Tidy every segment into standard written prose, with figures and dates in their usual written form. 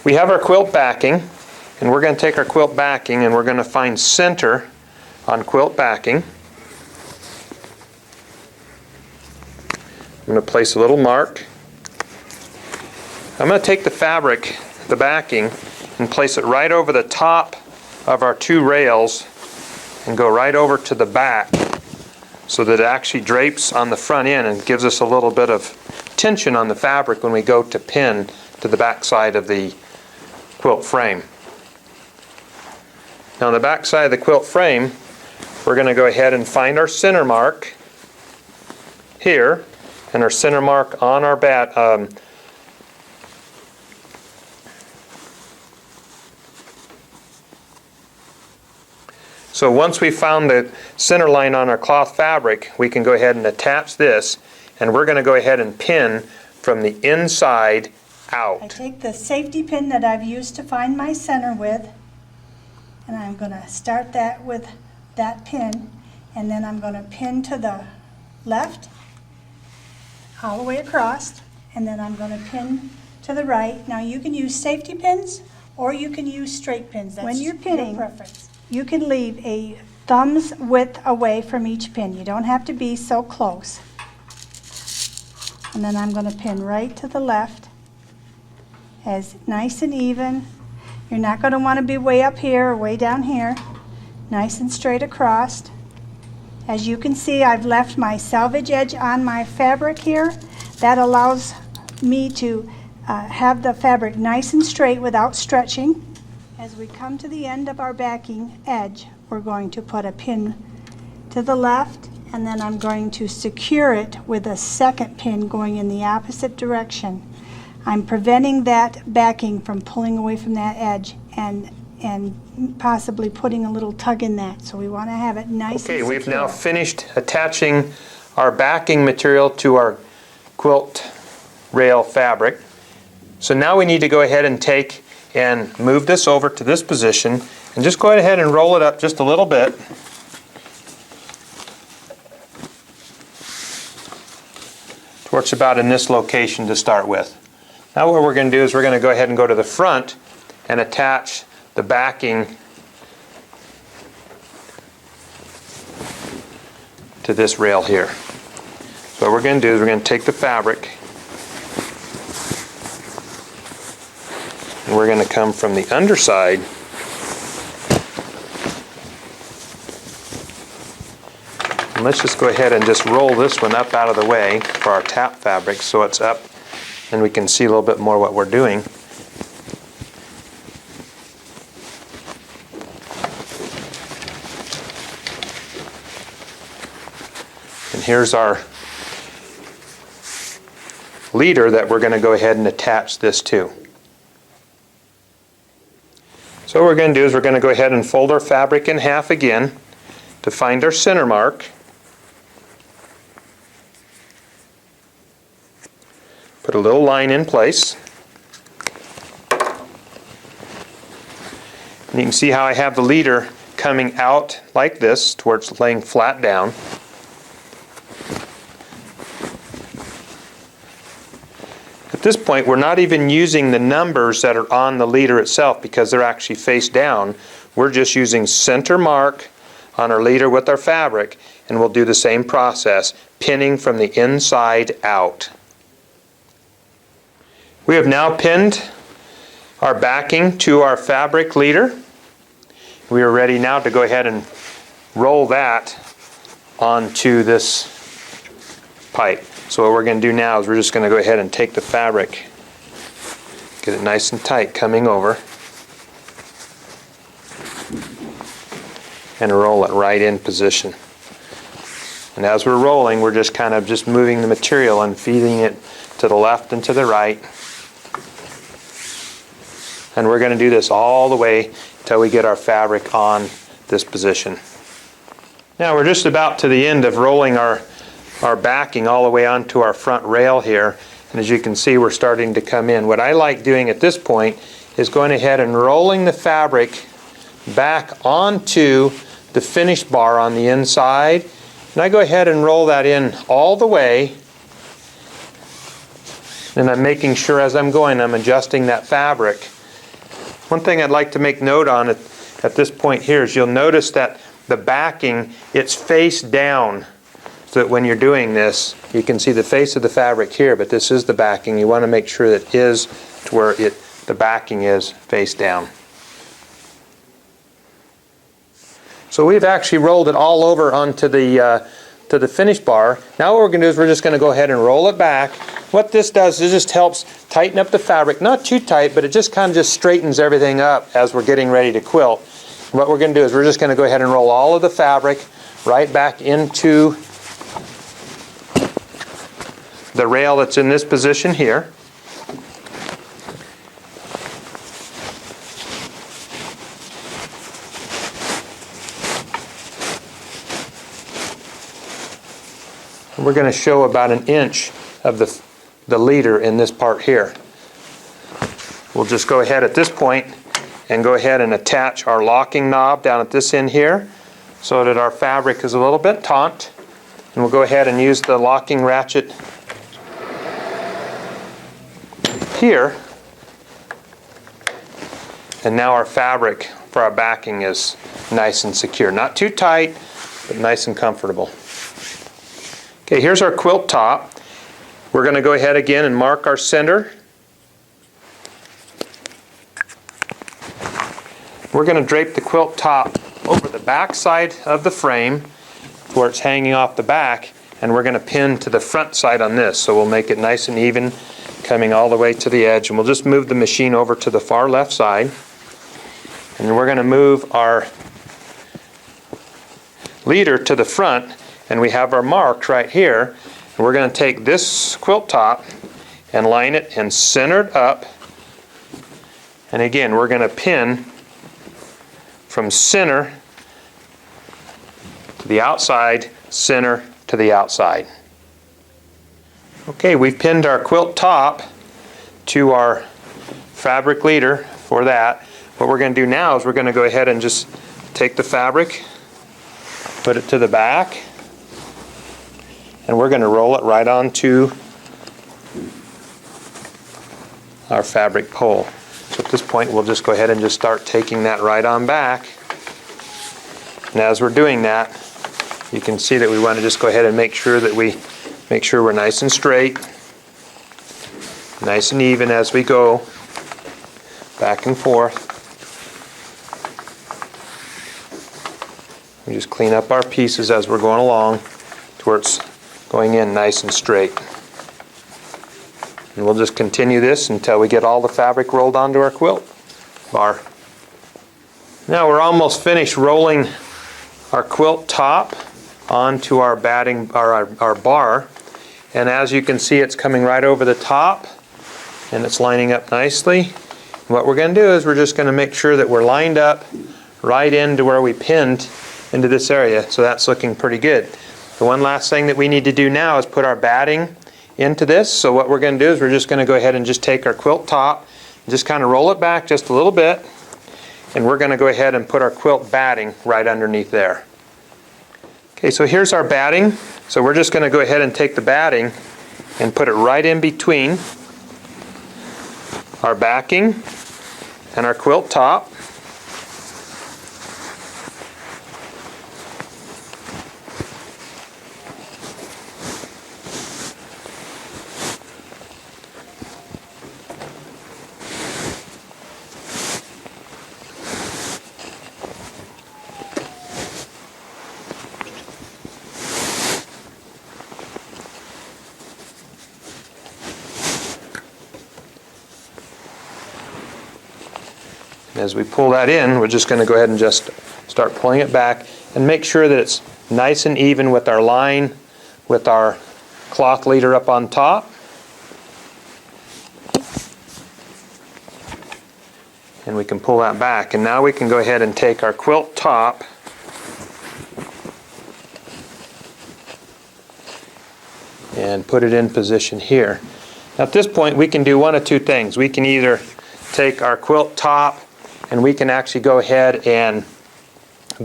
We have our quilt backing, and we're going to take our quilt backing and we're going to find center on quilt backing. I'm going to place a little mark. I'm going to take the fabric, the backing, and place it right over the top of our two rails and go right over to the back so that it actually drapes on the front end and gives us a little bit of tension on the fabric when we go to pin to the back side of the quilt frame. Now on the back side of the quilt frame, we're going to go ahead and find our center mark here and our center mark on our So once we found the center line on our cloth fabric, we can go ahead and attach this, and we're going to go ahead and pin from the inside out. I take the safety pin that I've used to find my center with, and I'm going to start that with that pin, and then I'm going to pin to the left all the way across, and then I'm going to pin to the right. Now you can use safety pins or you can use straight pins. That's when you're pinning, your preference. You can leave a thumb's width away from each pin. You don't have to be so close. And then I'm going to pin right to the left, as nice and even. You're not going to want to be way up here or way down here. Nice and straight across. As you can see, I've left my selvage edge on my fabric here. That allows me to have the fabric nice and straight without stretching. As we come to the end of our backing edge, we're going to put a pin to the left, and then I'm going to secure it with a second pin going in the opposite direction. I'm preventing that backing from pulling away from that edge and possibly putting a little tug in that. So we want to have it nice and secure. Okay, we've now finished attaching our backing material to our quilt rail fabric. So now we need to go ahead and take and move this over to this position and just go ahead and roll it up just a little bit. Towards about in this location to start with. Now what we're going to do is we're going to go ahead and go to the front and attach the backing to this rail here. So what we're going to do is we're going to take the fabric and we're going to come from the underside and let's just go ahead and just roll this one up out of the way for our tap fabric so it's up and we can see a little bit more what we're doing. And here's our leader that we're going to go ahead and attach this to. So what we're going to do is we're going to go ahead and fold our fabric in half again to find our center mark. Put a little line in place. And you can see how I have the leader coming out like this towards laying flat down. At this point, we're not even using the numbers that are on the leader itself because they're actually face down. We're just using center mark on our leader with our fabric, and we'll do the same process, pinning from the inside out. We have now pinned our backing to our fabric leader. We are ready now to go ahead and roll that onto this pipe. So what we're going to do now is we're just going to go ahead and take the fabric, get it nice and tight coming over, and roll it right in position. And as we're rolling, we're just kind of just moving the material and feeding it to the left and to the right. And we're going to do this all the way until we get our fabric on this position. Now we're just about to the end of rolling our backing all the way onto our front rail here. And as you can see, we're starting to come in. What I like doing at this point is going ahead and rolling the fabric back onto the finish bar on the inside. And I go ahead and roll that in all the way. And I'm making sure as I'm going, I'm adjusting that fabric One thing I'd like to make note on at this point here is you'll notice that the backing, it's face down, so that when you're doing this, you can see the face of the fabric here, but this is the backing. You want to make sure that it is to where the backing is face down. So we've actually rolled it all over onto the to the finish bar. Now what we're going to do is we're just going to go ahead and roll it back. What this does is just helps tighten up the fabric, not too tight, but it just kind of just straightens everything up as we're getting ready to quilt. What we're going to do is we're just going to go ahead and roll all of the fabric right back into the rail that's in this position here. We're going to show about an inch of the leader in this part here. We'll just go ahead at this point and go ahead and attach our locking knob down at this end here so that our fabric is a little bit taut. And we'll go ahead and use the locking ratchet here. And now our fabric for our backing is nice and secure. Not too tight, but nice and comfortable. Okay, here's our quilt top. We're going to go ahead again and mark our center. We're going to drape the quilt top over the back side of the frame where it's hanging off the back, and we're going to pin to the front side on this, so we'll make it nice and even coming all the way to the edge. And we'll just move the machine over to the far left side, and we're going to move our leader to the front, and we have our mark right here. And we're going to take this quilt top and line it and center it up, and again we're going to pin from center to the outside, center to the outside. Okay, we've pinned our quilt top to our fabric leader for that. What we're going to do now is we're going to go ahead and just take the fabric, put it to the back, and we're going to roll it right onto our fabric pole. So at this point we'll just go ahead and just start taking that right on back. And as we're doing that, you can see that we want to just go ahead and make sure that we're nice and straight, nice and even as we go back and forth. We just clean up our pieces as we're going along to where it's going in nice and straight. And we'll just continue this until we get all the fabric rolled onto our quilt bar. Now we're almost finished rolling our quilt top onto our batting, our bar, and as you can see it's coming right over the top and it's lining up nicely. What we're going to do is we're just going to make sure that we're lined up right into where we pinned into this area, so that's looking pretty good. The one last thing that we need to do now is put our batting into this. So what we're going to do is we're just going to go ahead and just take our quilt top and just kind of roll it back just a little bit, and we're going to go ahead and put our quilt batting right underneath there. Okay, so here's our batting. So we're just going to go ahead and take the batting and put it right in between our backing and our quilt top. As we pull that in, we're just going to go ahead and just start pulling it back and make sure that it's nice and even with our line, with our cloth leader up on top. And we can pull that back. And now we can go ahead and take our quilt top and put it in position here. Now at this point we can do one of two things. We can either take our quilt top and we can actually go ahead and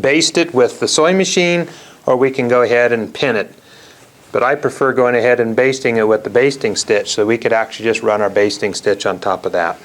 baste it with the sewing machine, or we can go ahead and pin it. But I prefer going ahead and basting it with the basting stitch, so we could actually just run our basting stitch on top of that.